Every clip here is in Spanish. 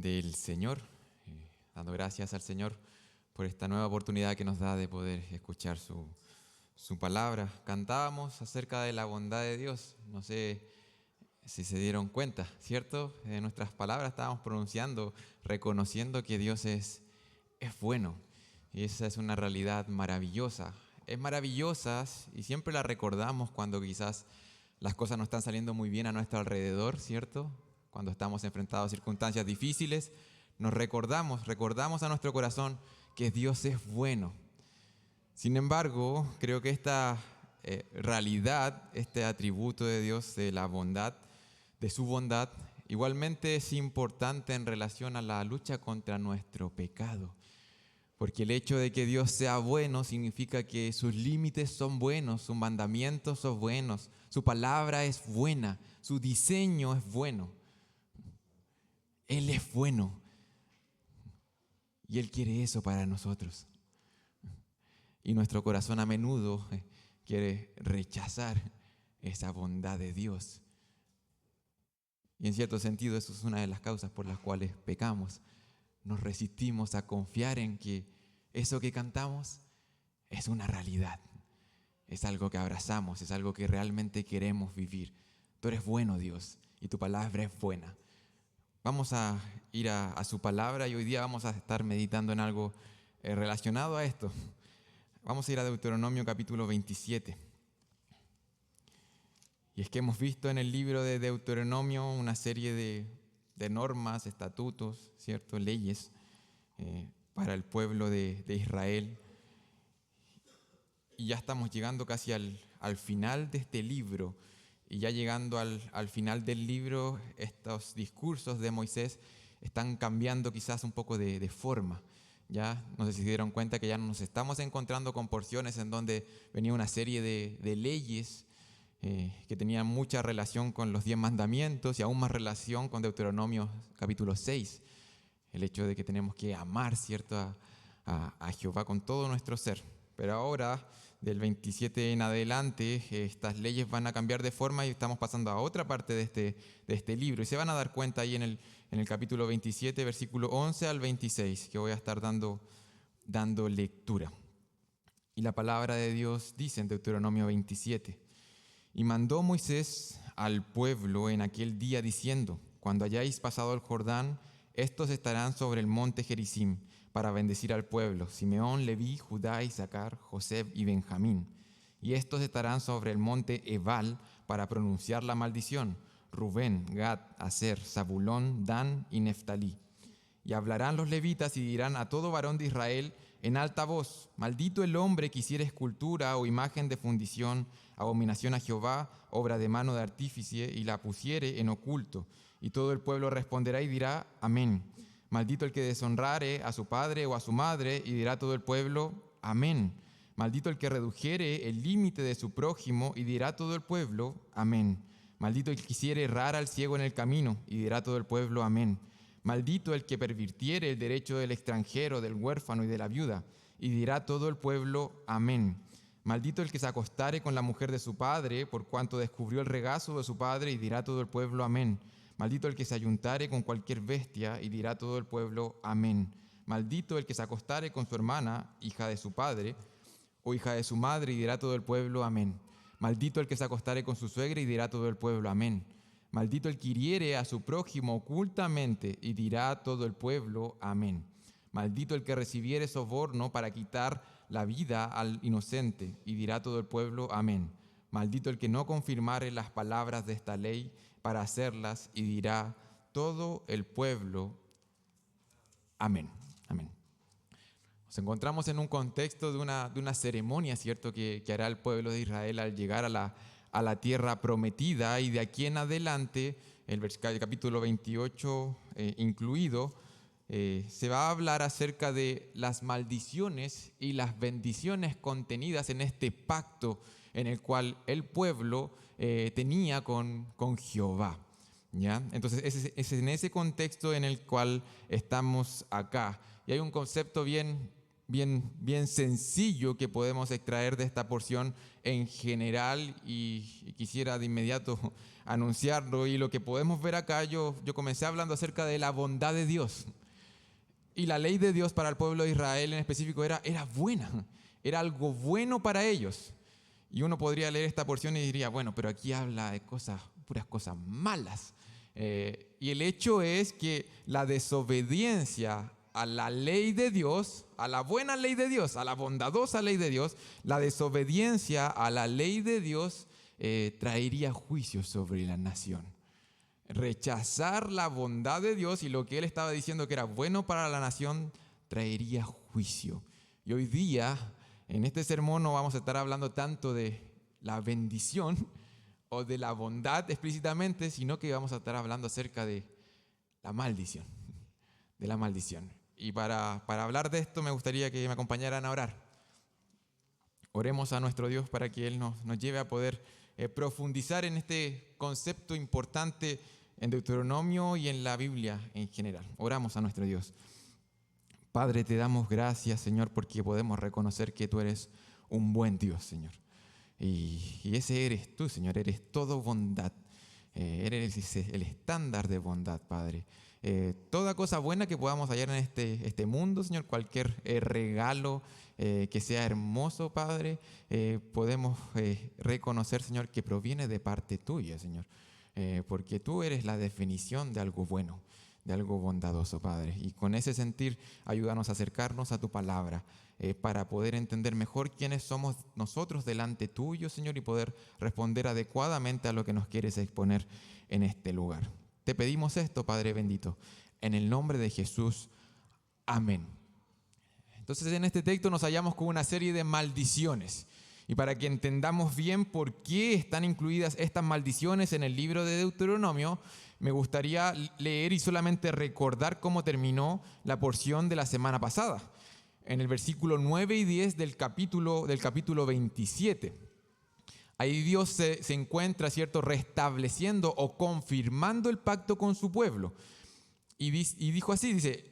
del Señor, dando gracias al Señor por esta nueva oportunidad que nos da de poder escuchar su palabra. Cantábamos acerca de la bondad de Dios, no sé si se dieron cuenta, ¿cierto? En nuestras palabras estábamos pronunciando, reconociendo que Dios es bueno, y esa es una realidad maravillosa. Es maravillosa y siempre la recordamos cuando quizás las cosas no están saliendo muy bien a nuestro alrededor, ¿cierto? Cuando estamos enfrentados a circunstancias difíciles, recordamos a nuestro corazón que Dios es bueno. Sin embargo, creo que esta realidad, este atributo de Dios, de la bondad, de su bondad, igualmente es importante en relación a la lucha contra nuestro pecado. Porque el hecho de que Dios sea bueno significa que sus límites son buenos, sus mandamientos son buenos, su palabra es buena, su diseño es bueno. Él es bueno y Él quiere eso para nosotros. Y nuestro corazón a menudo quiere rechazar esa bondad de Dios. Y en cierto sentido eso es una de las causas por las cuales pecamos. Nos resistimos a confiar en que eso que cantamos es una realidad. Es algo que abrazamos, es algo que realmente queremos vivir. Tú eres bueno, Dios, y tu palabra es buena. Vamos a ir a su palabra y hoy día vamos a estar meditando en algo relacionado a esto. Vamos a ir a Deuteronomio capítulo 27. Y es que hemos visto en el libro de Deuteronomio una serie de normas, estatutos, ¿cierto? Leyes para el pueblo de Israel. Y ya estamos llegando casi al final de este libro. Y ya llegando al final del libro, estos discursos de Moisés están cambiando quizás un poco de forma. Ya no sé si se dieron cuenta que ya nos estamos encontrando con porciones en donde venía una serie de leyes que tenían mucha relación con los 10 mandamientos y aún más relación con Deuteronomio capítulo 6. El hecho de que tenemos que amar, ¿cierto?, a Jehová con todo nuestro ser. Pero ahora, del 27 en adelante, estas leyes van a cambiar de forma y estamos pasando a otra parte de este libro. Y se van a dar cuenta ahí en el capítulo 27, versículo 11 al 26, que voy a estar dando lectura. Y la palabra de Dios dice en Deuteronomio 27, y mandó Moisés al pueblo en aquel día diciendo, cuando hayáis pasado el Jordán, estos estarán sobre el monte Gerizim, para bendecir al pueblo, Simeón, Leví, Judá, Isaacar, José y Benjamín. Y estos estarán sobre el monte Ebal para pronunciar la maldición, Rubén, Gad, Aser, Zabulón, Dan y Neftalí. Y hablarán los levitas y dirán a todo varón de Israel en alta voz, maldito el hombre que hiciera escultura o imagen de fundición, abominación a Jehová, obra de mano de artífice, y la pusiere en oculto. Y todo el pueblo responderá y dirá, amén. Maldito el que deshonrare a su padre o a su madre, y dirá todo el pueblo, amén. Maldito el que redujere el límite de su prójimo, y dirá todo el pueblo, amén. Maldito el que quisiere errar al ciego en el camino, y dirá todo el pueblo, amén. Maldito el que pervirtiere el derecho del extranjero, del huérfano y de la viuda, y dirá todo el pueblo, amén. Maldito el que se acostare con la mujer de su padre, por cuanto descubrió el regazo de su padre, y dirá todo el pueblo, amén. Maldito el que se ayuntare con cualquier bestia, y dirá todo el pueblo, amén. Maldito el que se acostare con su hermana, hija de su padre, o hija de su madre, y dirá todo el pueblo, amén. Maldito el que se acostare con su suegra, y dirá todo el pueblo, amén. Maldito el que hiriere a su prójimo ocultamente, y dirá todo el pueblo, amén. Maldito el que recibiere soborno para quitar la vida al inocente, y dirá todo el pueblo, amén. Maldito el que no confirmare las palabras de esta ley para hacerlas, y dirá todo el pueblo, amén. Amén. Nos encontramos en un contexto de una ceremonia, ¿cierto?, que hará el pueblo de Israel al llegar a la tierra prometida, y de aquí en adelante, el capítulo 28 incluido, se va a hablar acerca de las maldiciones y las bendiciones contenidas en este pacto en el cual el pueblo tenía con Jehová. ¿Ya? Entonces es en ese contexto en el cual estamos acá. Y hay un concepto bien bien sencillo que podemos extraer de esta porción en general y quisiera de inmediato anunciarlo. Y lo que podemos ver acá, yo comencé hablando acerca de la bondad de Dios. Y la ley de Dios para el pueblo de Israel en específico era buena, era algo bueno para ellos. Y uno podría leer esta porción y diría, bueno, pero aquí habla de puras cosas malas. Y el hecho es que la desobediencia a la ley de Dios, a la buena ley de Dios, a la bondadosa ley de Dios, la desobediencia a la ley de Dios traería juicio sobre la nación. Rechazar la bondad de Dios y lo que él estaba diciendo que era bueno para la nación traería juicio. Y hoy día, en este sermón, no vamos a estar hablando tanto de la bendición o de la bondad explícitamente, sino que vamos a estar hablando acerca de la maldición, de la maldición. Y para hablar de esto me gustaría que me acompañaran a orar. Oremos a nuestro Dios para que Él nos lleve a poder profundizar en este concepto importante en Deuteronomio y en la Biblia en general. Oramos a nuestro Dios. Padre, te damos gracias, Señor, porque podemos reconocer que tú eres un buen Dios, Señor. Y ese eres tú, Señor, eres todo bondad. Eres el estándar de bondad, Padre. Toda cosa buena que podamos hallar en este mundo, Señor, cualquier regalo que sea hermoso, Padre, podemos reconocer, Señor, que proviene de parte tuya, Señor. Porque tú eres la definición de algo bueno, de algo bondadoso, Padre. Y con ese sentir, ayúdanos a acercarnos a tu palabra para poder entender mejor quiénes somos nosotros delante tuyo, Señor, y poder responder adecuadamente a lo que nos quieres exponer en este lugar. Te pedimos esto, Padre bendito, en el nombre de Jesús. Amén. Entonces, en este texto nos hallamos con una serie de maldiciones. Y para que entendamos bien por qué están incluidas estas maldiciones en el libro de Deuteronomio, me gustaría leer y solamente recordar cómo terminó la porción de la semana pasada, en el versículo 9 y 10 del capítulo 27. Ahí Dios se encuentra, ¿cierto?, restableciendo o confirmando el pacto con su pueblo. Y dijo así, dice,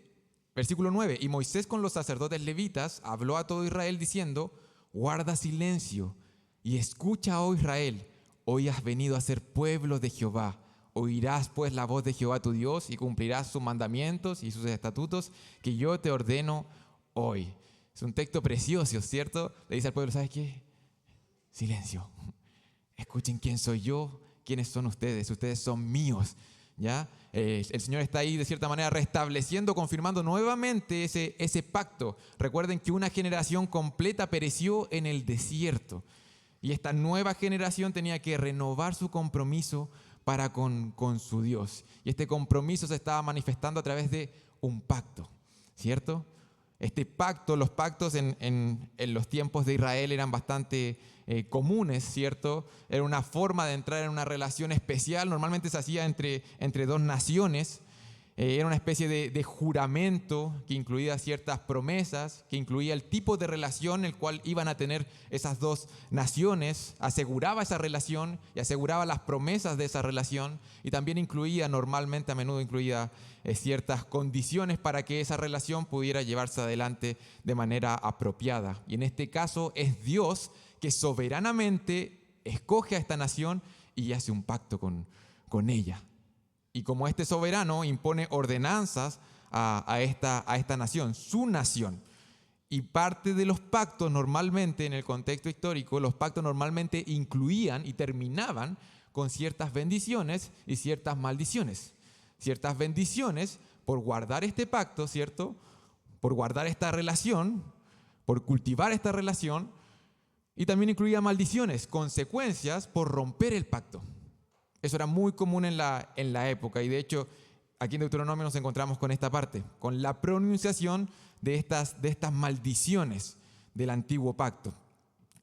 versículo 9, y Moisés con los sacerdotes levitas habló a todo Israel diciendo, guarda silencio y escucha, oh Israel, hoy has venido a ser pueblo de Jehová. Oirás pues la voz de Jehová tu Dios y cumplirás sus mandamientos y sus estatutos que yo te ordeno hoy. Es un texto precioso, ¿cierto? Le dice al pueblo, ¿sabes qué? Silencio. Escuchen quién soy yo, quiénes son ustedes. Ustedes son míos, ¿ya? El Señor está ahí de cierta manera restableciendo, confirmando nuevamente ese pacto. Recuerden que una generación completa pereció en el desierto y esta nueva generación tenía que renovar su compromiso para con su Dios. Y este compromiso se estaba manifestando a través de un pacto, ¿cierto? Este pacto, los pactos en los tiempos de Israel eran bastante comunes, ¿cierto? Era una forma de entrar en una relación especial, normalmente se hacía entre dos naciones. Era una especie de juramento que incluía ciertas promesas, que incluía el tipo de relación el cual iban a tener esas dos naciones, aseguraba esa relación y aseguraba las promesas de esa relación, y también a menudo incluía ciertas condiciones para que esa relación pudiera llevarse adelante de manera apropiada. Y en este caso es Dios que soberanamente escoge a esta nación y hace un pacto con ella. Y como este soberano impone ordenanzas a esta nación, su nación. Y parte de los pactos normalmente, en el contexto histórico, los pactos normalmente incluían y terminaban con ciertas bendiciones y ciertas maldiciones. Ciertas bendiciones por guardar este pacto, ¿cierto? Por guardar esta relación, por cultivar esta relación. Y también incluía maldiciones, consecuencias por romper el pacto. Eso era muy común en la época, y de hecho aquí en Deuteronomio nos encontramos con esta parte, con la pronunciación de estas maldiciones del antiguo pacto.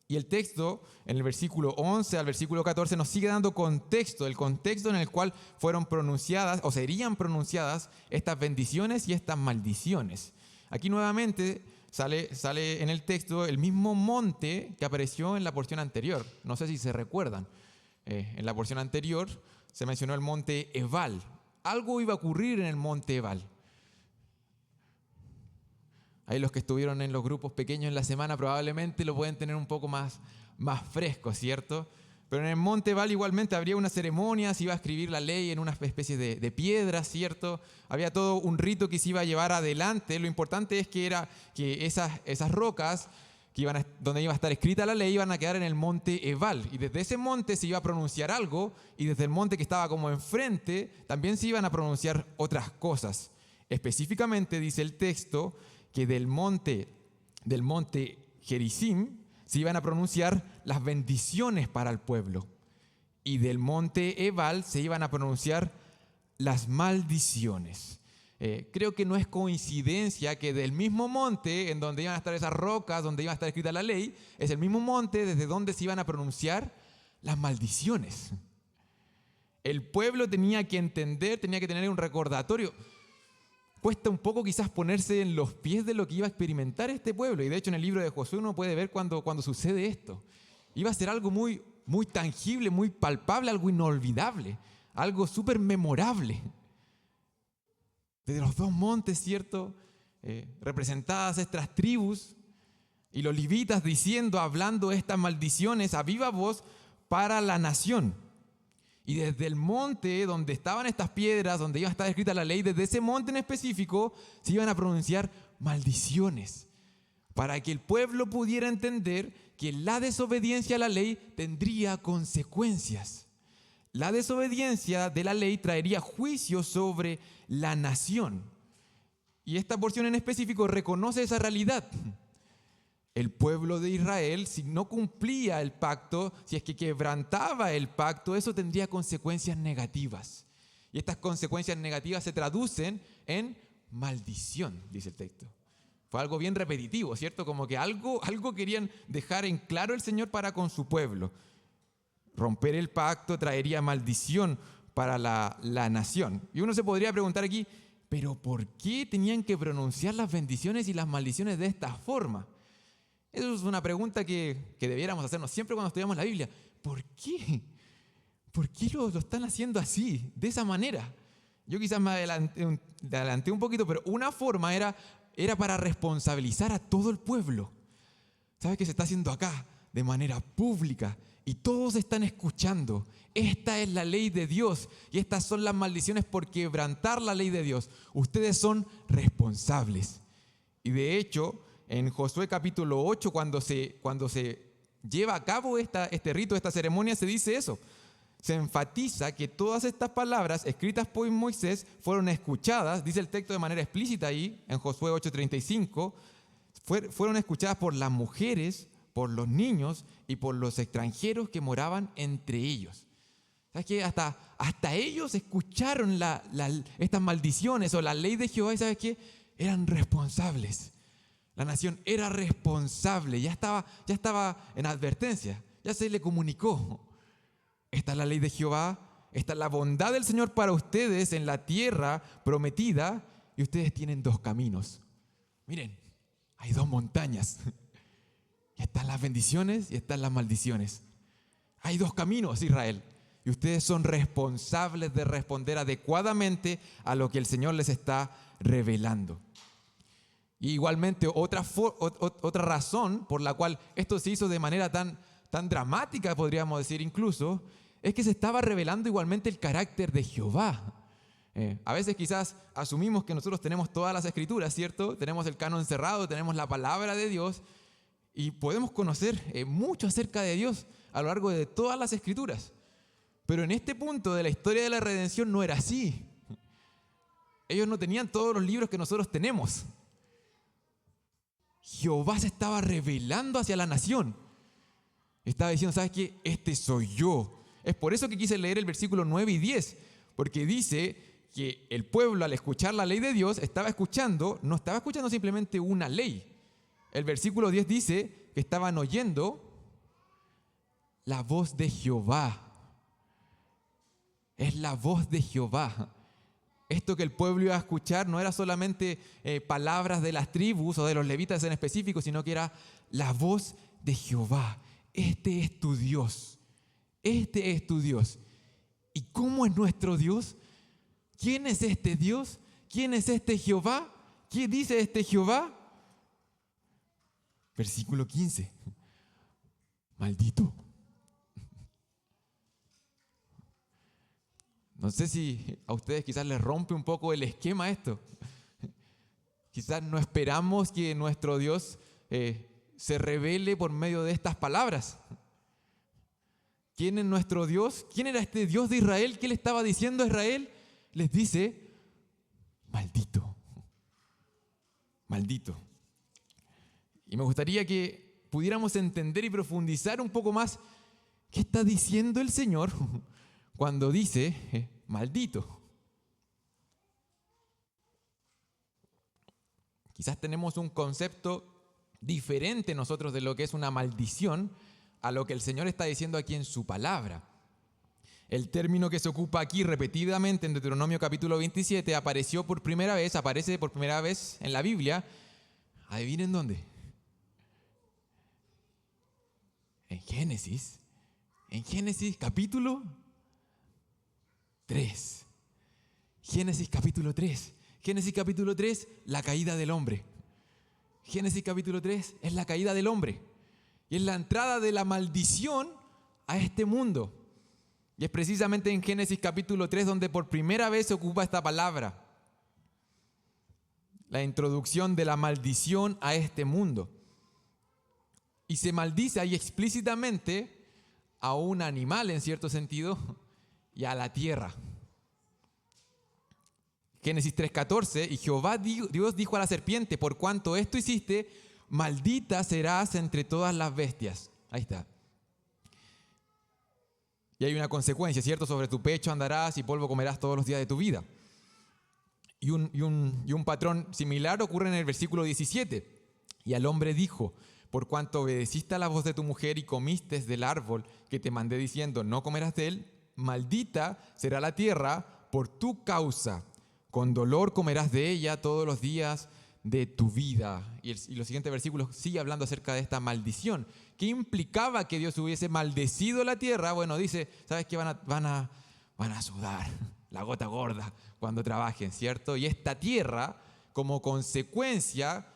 Y el texto, en el versículo 11 al versículo 14, nos sigue dando contexto, el contexto en el cual fueron pronunciadas o serían pronunciadas estas bendiciones y estas maldiciones. Aquí nuevamente sale en el texto el mismo monte que apareció en la porción anterior. No sé si se recuerdan. En la porción anterior se mencionó el monte Ebal. Algo iba a ocurrir en el monte Ebal. Ahí los que estuvieron en los grupos pequeños en la semana probablemente lo pueden tener un poco más fresco, ¿cierto? Pero en el monte Ebal igualmente habría una ceremonia, se iba a escribir la ley en una especie de piedra, ¿cierto? Había todo un rito que se iba a llevar adelante. Lo importante es que esas rocas donde iba a estar escrita la ley iban a quedar en el monte Ebal. Y desde ese monte se iba a pronunciar algo, y desde el monte que estaba como enfrente también se iban a pronunciar otras cosas. Específicamente dice el texto que del monte Gerizim se iban a pronunciar las bendiciones para el pueblo, y del monte Ebal se iban a pronunciar las maldiciones. Creo que no es coincidencia que del mismo monte en donde iban a estar esas rocas, donde iba a estar escrita la ley, es el mismo monte desde donde se iban a pronunciar las maldiciones. El pueblo tenía que entender, tenía que tener un recordatorio. Cuesta un poco quizás ponerse en los pies de lo que iba a experimentar este pueblo. Y de hecho en el libro de Josué uno puede ver cuando sucede esto. Iba a ser algo muy, muy tangible, muy palpable, algo inolvidable, algo súper memorable. Desde los dos montes, ¿cierto? Representadas estas tribus, y los levitas hablando estas maldiciones a viva voz para la nación. Y desde el monte donde estaban estas piedras, donde iba a estar escrita la ley, desde ese monte en específico se iban a pronunciar maldiciones, para que el pueblo pudiera entender que la desobediencia a la ley tendría consecuencias. La desobediencia de la ley traería juicio sobre la nación. Y esta porción en específico reconoce esa realidad. El pueblo de Israel, si no cumplía el pacto, si es que quebrantaba el pacto, eso tendría consecuencias negativas. Y estas consecuencias negativas se traducen en maldición, dice el texto. Fue algo bien repetitivo, ¿cierto? Como que algo querían dejar en claro el Señor para con su pueblo. Romper el pacto traería maldición para la nación. Y uno se podría preguntar aquí, ¿pero por qué tenían que pronunciar las bendiciones y las maldiciones de esta forma? Eso es una pregunta que debiéramos hacernos siempre cuando estudiamos la Biblia. ¿Por qué? ¿Por qué lo están haciendo así, de esa manera? Yo quizás me adelanté un poquito, pero una forma era para responsabilizar a todo el pueblo. ¿Sabes qué se está haciendo acá? De manera pública. Y todos están escuchando. Esta es la ley de Dios y estas son las maldiciones por quebrantar la ley de Dios. Ustedes son responsables. Y de hecho, en Josué capítulo 8, cuando se lleva a cabo este rito, esta ceremonia, se dice eso. Se enfatiza que todas estas palabras escritas por Moisés fueron escuchadas, dice el texto de manera explícita ahí, en Josué 8:35, fueron escuchadas por las mujeres, por los niños y por los extranjeros que moraban entre ellos. ¿Sabes qué? Hasta ellos escucharon estas maldiciones o la ley de Jehová, y ¿sabes qué? Eran responsables. La nación era responsable, ya estaba en advertencia, ya se le comunicó. Esta es la ley de Jehová, esta es la bondad del Señor para ustedes en la tierra prometida, y ustedes tienen dos caminos. Miren, hay dos montañas. Y están las bendiciones y están las maldiciones. Hay dos caminos, Israel. Y ustedes son responsables de responder adecuadamente a lo que el Señor les está revelando. Y igualmente otra razón por la cual esto se hizo de manera tan dramática, podríamos decir incluso, es que se estaba revelando igualmente el carácter de Jehová. A veces quizás asumimos que nosotros tenemos todas las escrituras, ¿cierto? Tenemos el canon cerrado, tenemos la palabra de Dios, y podemos conocer mucho acerca de Dios a lo largo de todas las escrituras. Pero en este punto de la historia de la redención no era así. Ellos no tenían todos los libros que nosotros tenemos. Jehová se estaba revelando hacia la nación. Estaba diciendo, ¿sabes qué? Este soy yo. Es por eso que quise leer el versículo 9 y 10, porque dice que el pueblo, al escuchar la ley de Dios, no estaba escuchando simplemente una ley. El versículo 10 dice que estaban oyendo la voz de Jehová. Es la voz de Jehová. Esto que el pueblo iba a escuchar no era solamente palabras de las tribus o de los levitas en específico, sino que era la voz de Jehová. Este es tu Dios. Este es tu Dios. ¿Y cómo es nuestro Dios? ¿Quién es este Dios? ¿Quién es este Jehová? ¿Qué dice este Jehová? Versículo 15. Maldito. No sé si a ustedes quizás les rompe un poco el esquema esto. Quizás no esperamos que nuestro Dios se revele por medio de estas palabras. ¿Quién es nuestro Dios? ¿Quién era este Dios de Israel? ¿Qué le estaba diciendo a Israel? Les dice, maldito. Maldito. Y me gustaría que pudiéramos entender y profundizar un poco más qué está diciendo el Señor cuando dice maldito. Quizás tenemos un concepto diferente nosotros de lo que es una maldición a lo que el Señor está diciendo aquí en su palabra. El término que se ocupa aquí repetidamente en Deuteronomio capítulo 27 aparece por primera vez en la Biblia. ¿Adivinen dónde? En Génesis capítulo 3. Génesis capítulo 3. Génesis capítulo 3, la caída del hombre. Génesis capítulo 3 es la caída del hombre. Y es la entrada de la maldición a este mundo. Y es precisamente en Génesis capítulo 3 donde por primera vez se ocupa esta palabra. La introducción de la maldición a este mundo. Y se maldice ahí explícitamente a un animal en cierto sentido y a la tierra. Génesis 3:14, y Jehová Dios dijo a la serpiente, por cuanto esto hiciste, maldita serás entre todas las bestias. Ahí está. Y hay una consecuencia, ¿cierto? Sobre tu pecho andarás y polvo comerás todos los días de tu vida. Y un patrón similar ocurre en el versículo 17. Y al hombre dijo, por cuanto obedeciste a la voz de tu mujer y comiste del árbol que te mandé diciendo, no comerás de él, maldita será la tierra por tu causa. Con dolor comerás de ella todos los días de tu vida. Y los siguientes versículos sigue hablando acerca de esta maldición. ¿Qué implicaba que Dios hubiese maldecido la tierra? Bueno, dice, ¿sabes qué? Van a sudar la gota gorda cuando trabajen, ¿cierto? Y esta tierra, como consecuencia,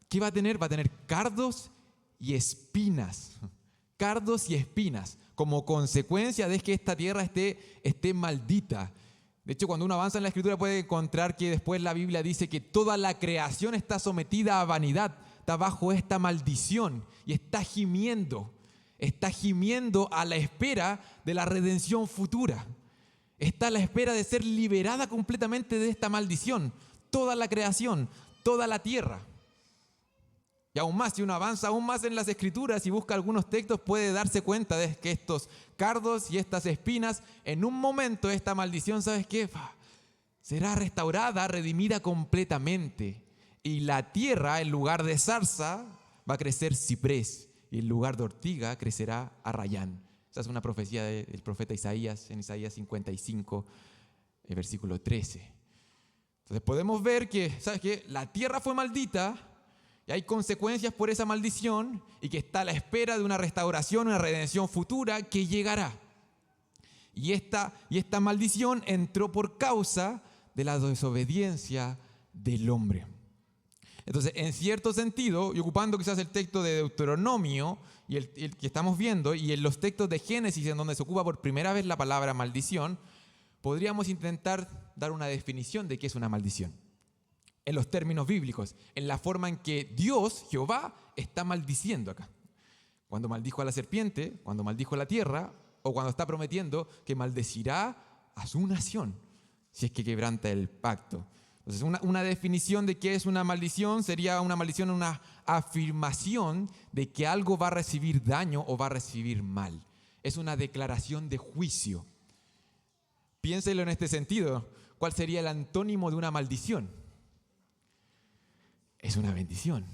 ¿qué va a tener? Va a tener cardos y espinas. Cardos y espinas, como consecuencia de que esta tierra esté maldita. De hecho, cuando uno avanza en la Escritura puede encontrar que después la Biblia dice que toda la creación está sometida a vanidad, está bajo esta maldición y está gimiendo a la espera de la redención futura. Está a la espera de ser liberada completamente de esta maldición. Toda la creación, toda la tierra. Y aún más, si uno avanza aún más en las Escrituras y busca algunos textos, puede darse cuenta de que estos cardos y estas espinas, en un momento esta maldición, ¿sabes qué? Será restaurada, redimida completamente. Y la tierra, en lugar de zarza, va a crecer ciprés. Y en lugar de ortiga, crecerá arrayán. Esa es una profecía del profeta Isaías, en Isaías 55, versículo 13. Entonces podemos ver que, ¿sabes qué? La tierra fue maldita. Y hay consecuencias por esa maldición y que está a la espera de una restauración, una redención futura que llegará. Y esta maldición entró por causa de la desobediencia del hombre. Entonces, en cierto sentido, y ocupando quizás el texto de Deuteronomio y el que estamos viendo, y en los textos de Génesis en donde se ocupa por primera vez la palabra maldición, podríamos intentar dar una definición de qué es una maldición. En los términos bíblicos, en la forma en que Dios, Jehová, está maldiciendo acá. Cuando maldijo a la serpiente, cuando maldijo a la tierra, o cuando está prometiendo que maldecirá a su nación, si es que quebranta el pacto. Entonces, una definición de qué es una maldición sería una maldición, una afirmación de que algo va a recibir daño o va a recibir mal. Es una declaración de juicio. Piénselo en este sentido. ¿Cuál sería el antónimo de una maldición? Es una bendición.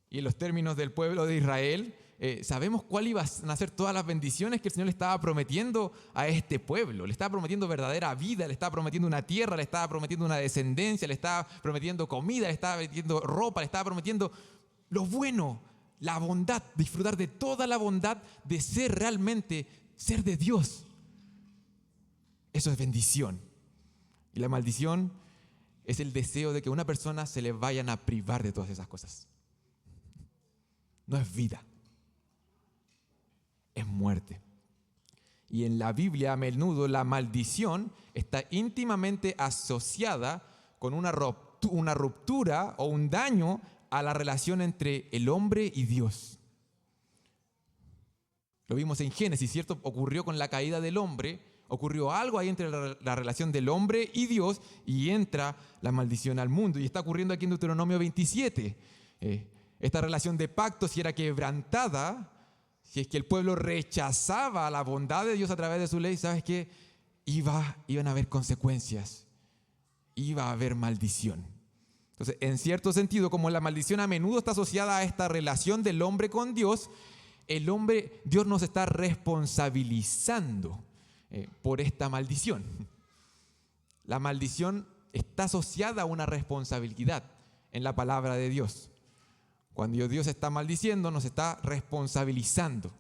Y en los términos del pueblo de Israel, sabemos cuál iban a ser todas las bendiciones que el Señor le estaba prometiendo a este pueblo. Le estaba prometiendo verdadera vida, le estaba prometiendo una tierra, le estaba prometiendo una descendencia, le estaba prometiendo comida, le estaba prometiendo ropa, le estaba prometiendo lo bueno, la bondad, disfrutar de toda la bondad de ser realmente, ser de Dios. Eso es bendición. Y la maldición es el deseo de que a una persona se le vayan a privar de todas esas cosas. no es vida, es muerte. Y en la Biblia a menudo la maldición está íntimamente asociada con una ruptura o un daño a la relación entre el hombre y Dios. Lo vimos en Génesis, ¿cierto? Ocurrió con la caída del hombre, ocurrió algo ahí entre la relación del hombre y Dios y entra la maldición al mundo. Y está ocurriendo aquí en Deuteronomio 27. Esta relación de pacto, si era quebrantada, si es que el pueblo rechazaba la bondad de Dios a través de su ley, ¿sabes qué? Iban a haber consecuencias, iba a haber maldición. Entonces, en cierto sentido, como la maldición a menudo está asociada a esta relación del hombre con Dios, Dios nos está responsabilizando por esta maldición. La maldición está asociada a una responsabilidad en la palabra de Dios. Cuando Dios está maldiciendo, nos está responsabilizando,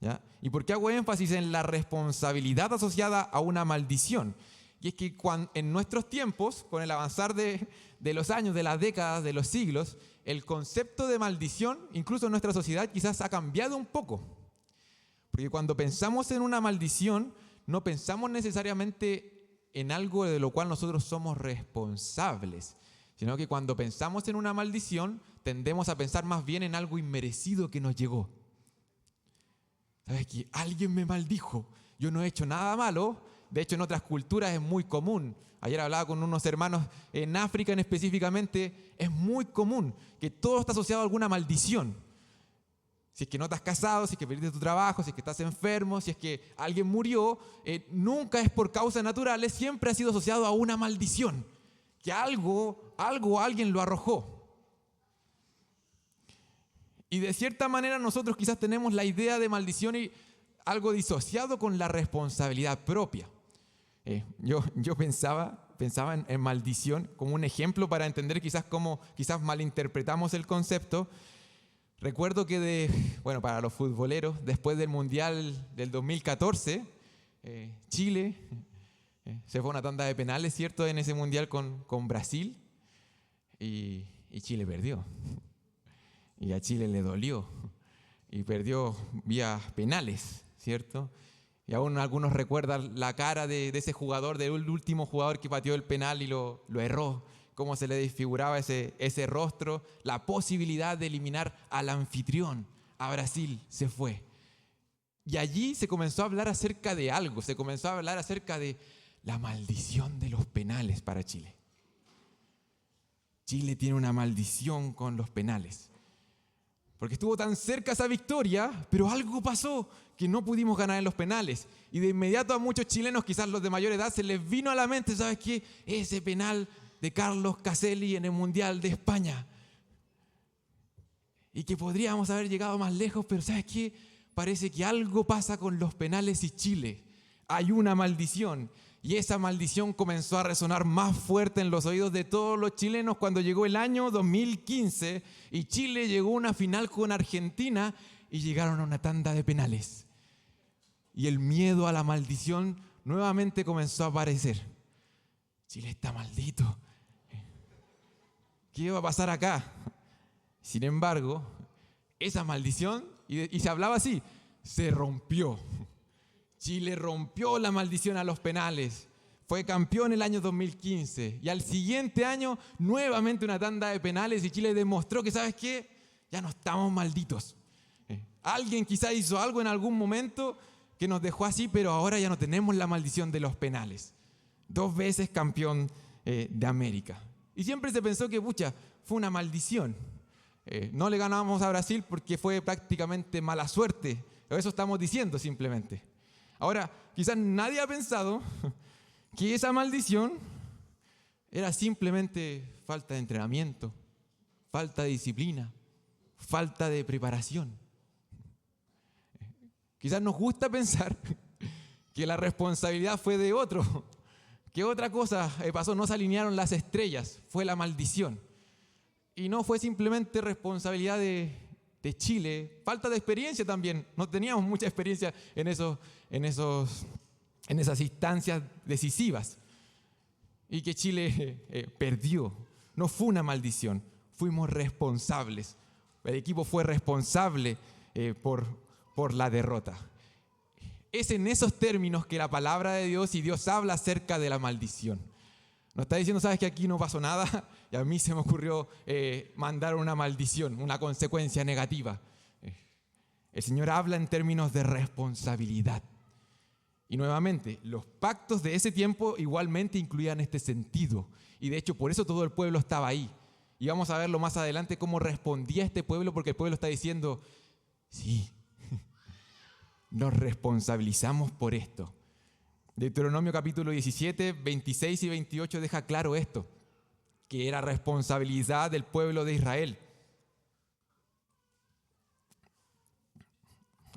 ¿ya? ¿Y por qué hago énfasis en la responsabilidad asociada a una maldición? Y es que en nuestros tiempos, con el avanzar de los años, de las décadas, de los siglos, el concepto de maldición, incluso en nuestra sociedad, quizás ha cambiado un poco. Porque cuando pensamos en una maldición, no pensamos necesariamente en algo de lo cual nosotros somos responsables, sino que cuando pensamos en una maldición, tendemos a pensar más bien en algo inmerecido que nos llegó. ¿Sabes qué? Alguien me maldijo, yo no he hecho nada malo. De hecho, en otras culturas es muy común. Ayer hablaba con unos hermanos en África específicamente, es muy común que todo está asociado a alguna maldición. Si es que no te has casado, si es que perdiste tu trabajo, si es que estás enfermo, si es que alguien murió, nunca es por causas naturales, siempre ha sido asociado a una maldición, que algo alguien lo arrojó. Y de cierta manera nosotros quizás tenemos la idea de maldición y algo disociado con la responsabilidad propia. Yo pensaba en maldición como un ejemplo para entender cómo malinterpretamos el concepto. Recuerdo que para los futboleros, después del Mundial del 2014, Chile se fue a una tanda de penales, ¿cierto?, en ese Mundial con Brasil, y Chile perdió. Y a Chile le dolió, y perdió vía penales, ¿cierto? Y aún algunos recuerdan la cara de ese jugador, del último jugador que pateó el penal y lo erró, cómo se le desfiguraba ese rostro, la posibilidad de eliminar al anfitrión, a Brasil, se fue. Y allí se comenzó a hablar acerca de algo, se comenzó a hablar acerca de la maldición de los penales para Chile. Chile tiene una maldición con los penales, porque estuvo tan cerca esa victoria, pero algo pasó que no pudimos ganar en los penales. Y de inmediato a muchos chilenos, quizás los de mayor edad, se les vino a la mente, ¿sabes qué? Ese penal de Carlos Caselli en el Mundial de España. Y que podríamos haber llegado más lejos, pero ¿sabes qué? Parece que algo pasa con los penales y Chile. Hay una maldición. Y esa maldición comenzó a resonar más fuerte en los oídos de todos los chilenos cuando llegó el año 2015 y Chile llegó a una final con Argentina y llegaron a una tanda de penales. Y el miedo a la maldición nuevamente comenzó a aparecer. Chile está maldito. ¿Qué va a pasar acá? Sin embargo, esa maldición, y se hablaba así, se rompió. Chile rompió la maldición a los penales, fue campeón el año 2015 y al siguiente año nuevamente una tanda de penales y Chile demostró que, ¿sabes qué? Ya no estamos malditos. Alguien quizá hizo algo en algún momento que nos dejó así, pero ahora ya no tenemos la maldición de los penales. 2 veces campeón de América. Y siempre se pensó que, fue una maldición. No le ganamos a Brasil porque fue prácticamente mala suerte. Eso estamos diciendo simplemente. Ahora, quizás nadie ha pensado que esa maldición era simplemente falta de entrenamiento, falta de disciplina, falta de preparación. Quizás nos gusta pensar que la responsabilidad fue de otro, que otra cosa pasó, no se alinearon las estrellas, fue la maldición. Y no fue simplemente responsabilidad de Chile, falta de experiencia también, no teníamos mucha experiencia en esas instancias decisivas y que Chile perdió. No fue una maldición, fuimos responsables. el equipo fue responsable por la derrota. Es en esos términos que la palabra de Dios y Dios habla acerca de la maldición. No está diciendo, sabes que aquí no pasó nada y a mí se me ocurrió mandar una maldición, una consecuencia negativa. El Señor habla en términos de responsabilidad. Y nuevamente, los pactos de ese tiempo igualmente incluían este sentido. Y de hecho, por eso todo el pueblo estaba ahí. Y vamos a verlo más adelante cómo respondía este pueblo, porque el pueblo está diciendo, sí, nos responsabilizamos por esto. Deuteronomio capítulo 17, 26 y 28 deja claro esto, que era responsabilidad del pueblo de Israel.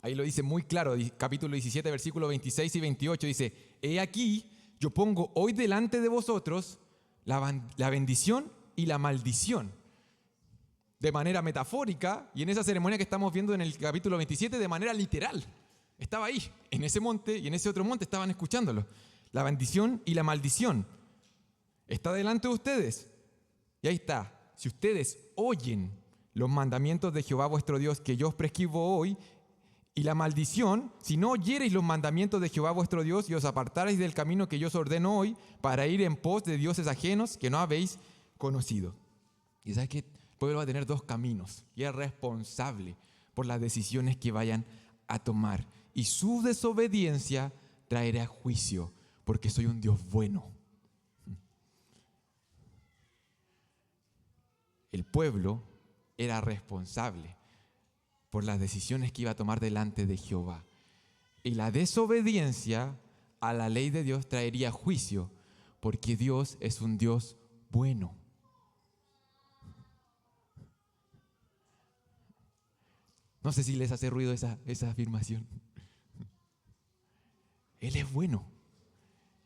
Ahí lo dice muy claro, capítulo 17, versículos 26 y 28, dice, he aquí, yo pongo hoy delante de vosotros la bendición y la maldición. De manera metafórica, y en esa ceremonia que estamos viendo en el capítulo 27, de manera literal. Estaba ahí, en ese monte y en ese otro monte estaban escuchándolo. La bendición y la maldición. Está delante de ustedes. Y ahí está. Si ustedes oyen los mandamientos de Jehová vuestro Dios que yo os prescribo hoy, y la maldición, si no oyereis los mandamientos de Jehová vuestro Dios y os apartareis del camino que yo os ordeno hoy para ir en pos de dioses ajenos que no habéis conocido. Y sabes que el pueblo va a tener dos caminos y es responsable por las decisiones que vayan a tomar. Y su desobediencia traerá juicio, porque soy un Dios bueno. El pueblo era responsable por las decisiones que iba a tomar delante de Jehová. Y la desobediencia a la ley de Dios traería juicio, porque Dios es un Dios bueno. No sé si les hace ruido esa afirmación. Él es bueno.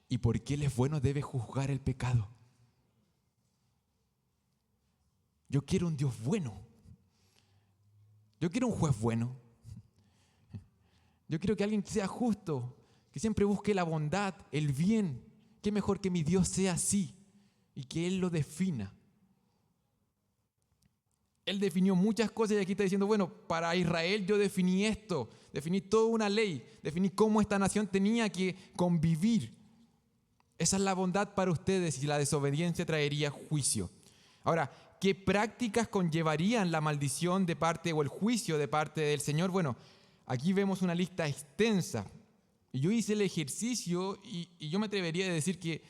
Y porque Él es bueno, debe juzgar el pecado. Yo quiero un Dios bueno. Yo quiero un juez bueno. Yo quiero que alguien sea justo, que siempre busque la bondad, el bien. Qué mejor que mi Dios sea así y que Él lo defina. Él definió muchas cosas y aquí está diciendo, bueno, para Israel yo definí esto, definí toda una ley, definí cómo esta nación tenía que convivir. Esa es la bondad para ustedes y la desobediencia traería juicio. Ahora, ¿qué prácticas conllevarían la maldición de parte o el juicio de parte del Señor? Bueno, aquí vemos una lista extensa. Y yo hice el ejercicio y yo me atrevería a decir que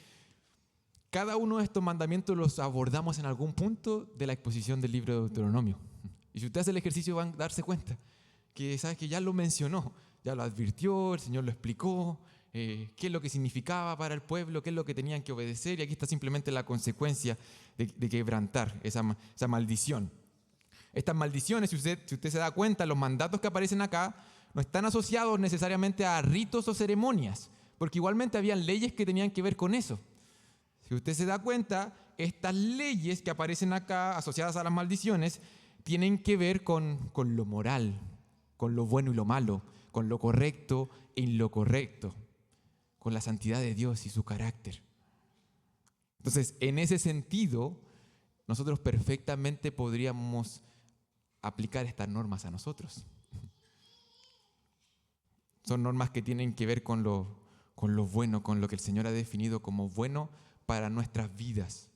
cada uno de estos mandamientos los abordamos en algún punto de la exposición del libro de Deuteronomio. Y si usted hace el ejercicio van a darse cuenta que, ¿sabes?, que ya lo mencionó, ya lo advirtió, el Señor lo explicó, qué es lo que significaba para el pueblo, qué es lo que tenían que obedecer, y aquí está simplemente la consecuencia de quebrantar esa maldición. Estas maldiciones, si usted se da cuenta, los mandatos que aparecen acá no están asociados necesariamente a ritos o ceremonias, porque igualmente habían leyes que tenían que ver con eso. Si usted se da cuenta, estas leyes que aparecen acá asociadas a las maldiciones tienen que ver con lo moral, con lo bueno y lo malo, con lo correcto e incorrecto, con la santidad de Dios y su carácter. Entonces, en ese sentido, nosotros perfectamente podríamos aplicar estas normas a nosotros. Son normas que tienen que ver con lo bueno, con lo que el Señor ha definido como bueno para nuestras vidas.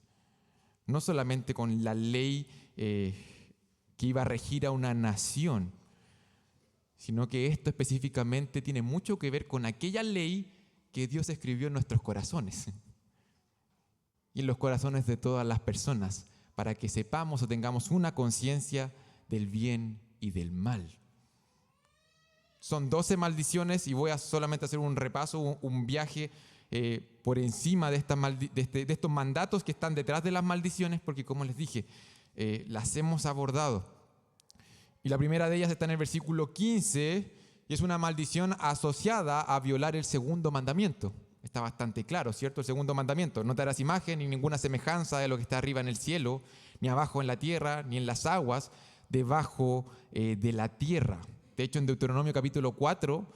No solamente con la ley que iba a regir a una nación, sino que esto específicamente tiene mucho que ver con aquella ley que Dios escribió en nuestros corazones y en los corazones de todas las personas, para que sepamos o tengamos una conciencia del bien y del mal. Son 12 maldiciones y voy a solamente hacer un repaso, un viaje por encima de estos mandatos que están detrás de las maldiciones, porque como les dije, las hemos abordado. Y la primera de ellas está en el versículo 15 y es una maldición asociada a violar el segundo mandamiento. Está bastante claro, ¿cierto? El segundo mandamiento: no te harás imagen ni ninguna semejanza de lo que está arriba en el cielo, ni abajo en la tierra, ni en las aguas debajo de la tierra. De hecho, en Deuteronomio capítulo 4,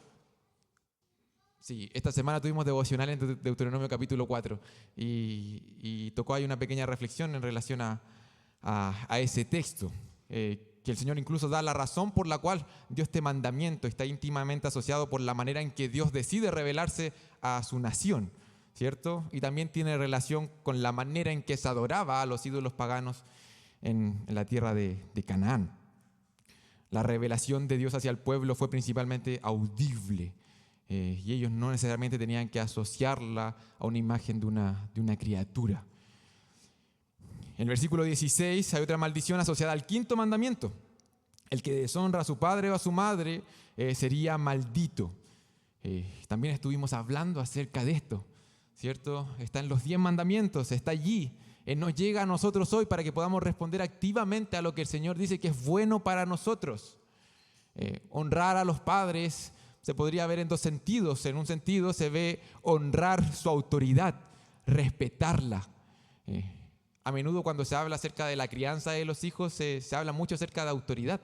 sí, esta semana tuvimos devocional en Deuteronomio capítulo 4 y tocó ahí una pequeña reflexión en relación a ese texto. que el Señor incluso da la razón por la cual dio este mandamiento. Está íntimamente asociado por la manera en que Dios decide revelarse a su nación, ¿cierto? Y también tiene relación con la manera en que se adoraba a los ídolos paganos en la tierra de Canaán. La revelación de Dios hacia el pueblo fue principalmente audible, y ellos no necesariamente tenían que asociarla a una imagen de una criatura. En el versículo 16 hay otra maldición asociada al quinto mandamiento. El que deshonra a su padre o a su madre sería maldito. También estuvimos hablando acerca de esto, ¿cierto? Está en los 10 mandamientos, está allí. Nos llega a nosotros hoy para que podamos responder activamente a lo que el Señor dice que es bueno para nosotros. Honrar a los padres se podría ver en dos sentidos. En un sentido se ve honrar su autoridad, respetarla. A menudo cuando se habla acerca de la crianza de los hijos, se habla mucho acerca de autoridad.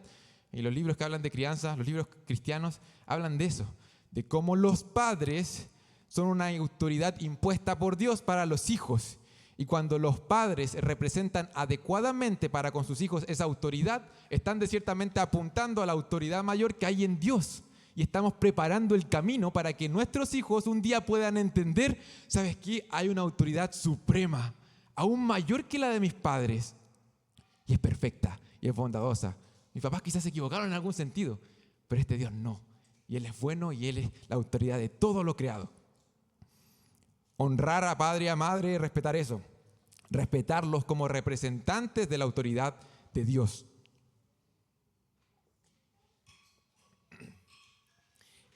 Y los libros que hablan de crianza, los libros cristianos, hablan de eso, de cómo los padres son una autoridad impuesta por Dios para los hijos. Y cuando los padres representan adecuadamente para con sus hijos esa autoridad, están ciertamente apuntando a la autoridad mayor que hay en Dios. Y estamos preparando el camino para que nuestros hijos un día puedan entender, ¿sabes qué? Hay una autoridad suprema, aún mayor que la de mis padres. Y es perfecta, y es bondadosa. Mis papás quizás se equivocaron en algún sentido, pero este Dios no. Y Él es bueno y Él es la autoridad de todo lo creado. Honrar a padre y a madre, respetar eso. Respetarlos como representantes de la autoridad de Dios.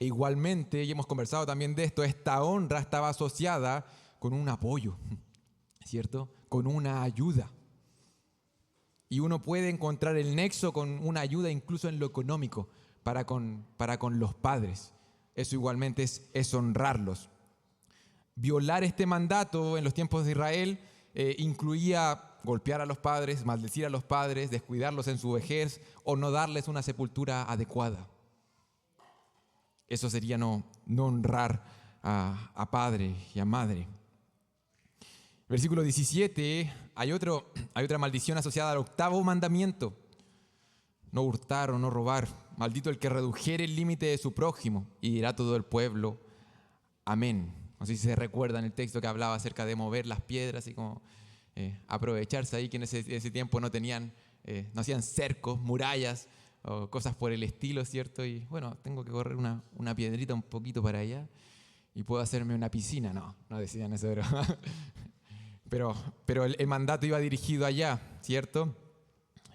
E igualmente, y hemos conversado también de esto, esta honra estaba asociada con un apoyo, ¿cierto? Con una ayuda. Y uno puede encontrar el nexo con una ayuda incluso en lo económico para con los padres. Eso igualmente es honrarlos. Violar este mandato en los tiempos de Israel incluía golpear a los padres, maldecir a los padres, descuidarlos en su vejez o no darles una sepultura adecuada. Eso sería no honrar a padre y a madre. Versículo 17, hay otra maldición asociada al octavo mandamiento. No hurtar o no robar. Maldito el que redujere el límite de su prójimo. Y dirá todo el pueblo, amén. No sé si se recuerdan el texto que hablaba acerca de mover las piedras y como aprovecharse ahí, que en ese tiempo no hacían cercos, murallas o cosas por el estilo, ¿cierto? Y bueno, tengo que correr una piedrita un poquito para allá y puedo hacerme una piscina. No decían eso, pero el mandato iba dirigido allá, ¿cierto?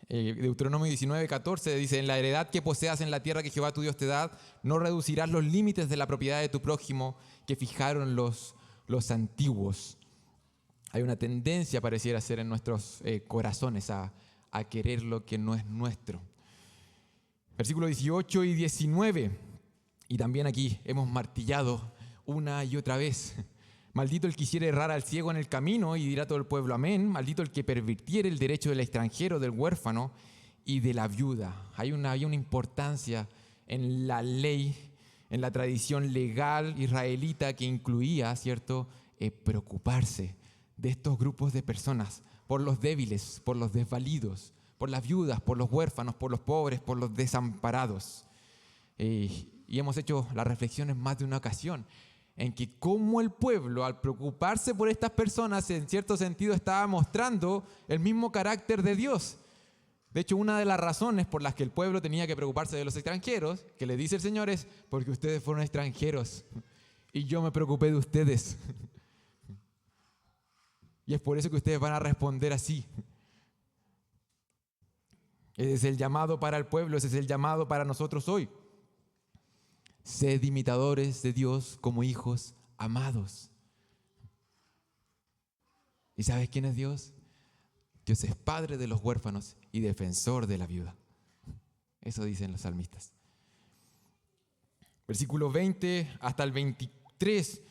Deuteronomio 19:14 dice: en la heredad que poseas en la tierra que Jehová tu Dios te da, no reducirás los límites de la propiedad de tu prójimo que fijaron los antiguos. Hay una tendencia, pareciera ser, en nuestros corazones a querer lo que no es nuestro. Versículos 18 y 19, y también aquí hemos martillado una y otra vez. Maldito el que hiciere errar al ciego en el camino, y dirá todo el pueblo amén. Maldito el que pervirtiere el derecho del extranjero, del huérfano y de la viuda. Hay una importancia en la ley, en la tradición legal israelita que incluía, ¿cierto?, preocuparse de estos grupos de personas, por los débiles, por los desvalidos, por las viudas, por los huérfanos, por los pobres, por los desamparados. Y hemos hecho las reflexiones más de una ocasión en que cómo el pueblo, al preocuparse por estas personas, en cierto sentido estaba mostrando el mismo carácter de Dios. De hecho, una de las razones por las que el pueblo tenía que preocuparse de los extranjeros, que le dice el Señor, es porque ustedes fueron extranjeros y yo me preocupé de ustedes. Y es por eso que ustedes van a responder así. Ese es el llamado para el pueblo, ese es el llamado para nosotros hoy. Sed imitadores de Dios como hijos amados. ¿Y sabes quién es Dios? Dios es padre de los huérfanos y defensor de la viuda. Eso dicen los salmistas. Versículo 20 hasta el 23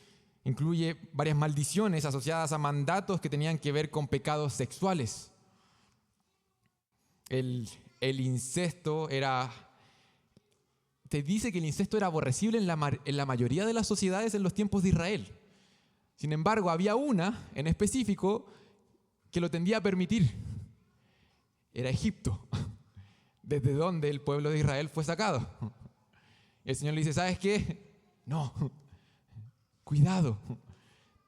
incluye varias maldiciones asociadas a mandatos que tenían que ver con pecados sexuales. El incesto te dice que el incesto era aborrecible en la mayoría de las sociedades en los tiempos de Israel. Sin embargo, había una en específico que lo tendía a permitir. Era Egipto. desde donde el pueblo de Israel fue sacado. El Señor le dice, ¿sabes qué? No, cuidado,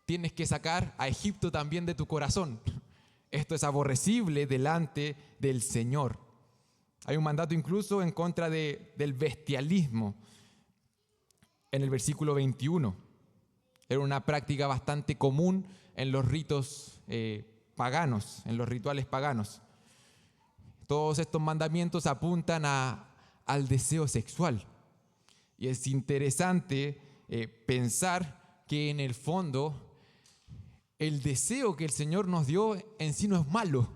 tienes que sacar a Egipto también de tu corazón. Esto es aborrecible delante del Señor. Hay un mandato incluso en contra del bestialismo. En el versículo 21, era una práctica bastante común en los ritos paganos, en los rituales paganos. Todos estos mandamientos apuntan al deseo sexual. Y es interesante pensar que en el fondo el deseo que el Señor nos dio en sí no es malo.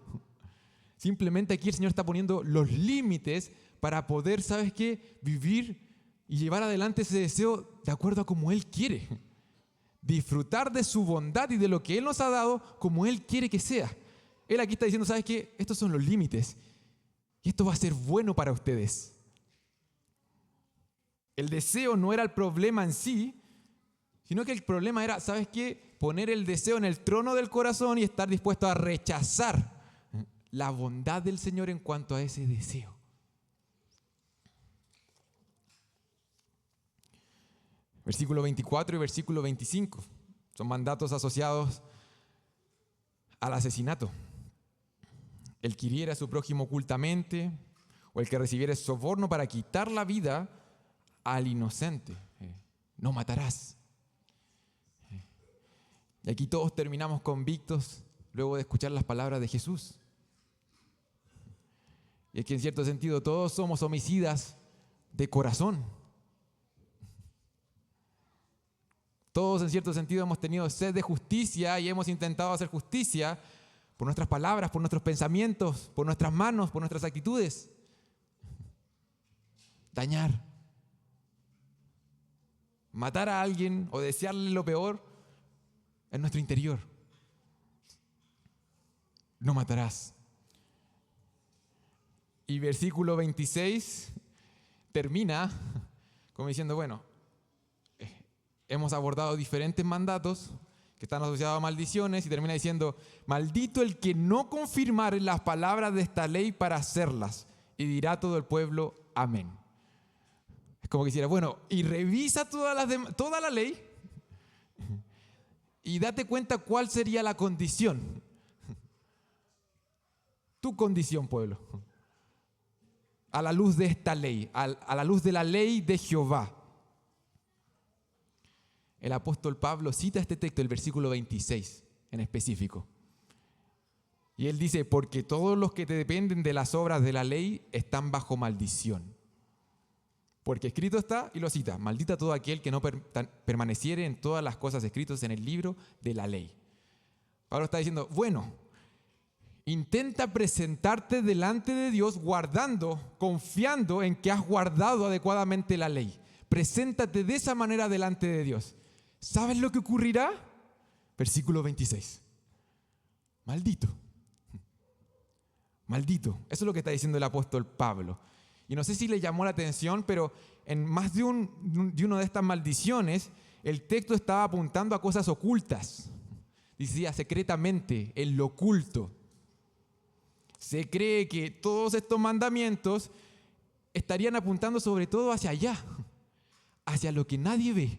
Simplemente aquí el Señor está poniendo los límites para poder, ¿sabes qué?, vivir y llevar adelante ese deseo de acuerdo a como Él quiere. Disfrutar de su bondad y de lo que Él nos ha dado como Él quiere que sea. Él aquí está diciendo, ¿sabes qué? Estos son los límites. Y esto va a ser bueno para ustedes. El deseo no era el problema en sí, sino que el problema era, ¿sabes qué?, poner el deseo en el trono del corazón y estar dispuesto a rechazar la bondad del Señor en cuanto a ese deseo. Versículo 24 y versículo 25 son mandatos asociados al asesinato. El que hiriera a su prójimo ocultamente o el que recibiera soborno para quitar la vida al inocente. No matarás. Y aquí todos terminamos convictos luego de escuchar las palabras de Jesús. Y es que en cierto sentido todos somos homicidas de corazón. Todos en cierto sentido hemos tenido sed de justicia y hemos intentado hacer justicia por nuestras palabras, por nuestros pensamientos, por nuestras manos, por nuestras actitudes. Dañar. Matar a alguien o desearle lo peor en nuestro interior. No matarás. Y versículo 26 termina como diciendo, bueno, hemos abordado diferentes mandatos que están asociados a maldiciones y termina diciendo, maldito el que no confirmare las palabras de esta ley para hacerlas, y dirá todo el pueblo, amén. Es como que quisiera, bueno, y revisa toda la ley y date cuenta cuál sería la condición. Tu condición, pueblo. A la luz de esta ley, a la luz de la ley de Jehová. El apóstol Pablo cita este texto, el versículo 26 en específico. Y él dice, porque todos los que te dependen de las obras de la ley están bajo maldición. Porque escrito está, y lo cita, maldita todo aquel que no permaneciere en todas las cosas escritas en el libro de la ley. Pablo está diciendo, bueno, intenta presentarte delante de Dios guardando, confiando en que has guardado adecuadamente la ley. Preséntate de esa manera delante de Dios. ¿Sabes lo que ocurrirá? Versículo 26. Maldito. Maldito. Eso es lo que está diciendo el apóstol Pablo. Y no sé si le llamó la atención, pero en más de una de estas maldiciones, el texto estaba apuntando a cosas ocultas. Decía secretamente, en lo oculto. Se cree que todos estos mandamientos estarían apuntando sobre todo hacia allá, hacia lo que nadie ve,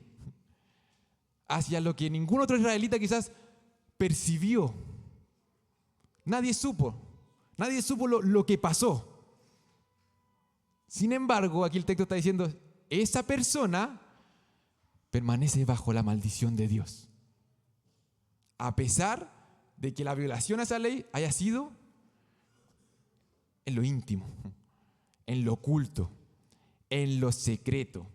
hacia lo que ningún otro israelita quizás percibió. Nadie supo lo que pasó. Sin embargo, aquí el texto está diciendo, esa persona permanece bajo la maldición de Dios. A pesar de que la violación a esa ley haya sido en lo íntimo, en lo oculto, en lo secreto.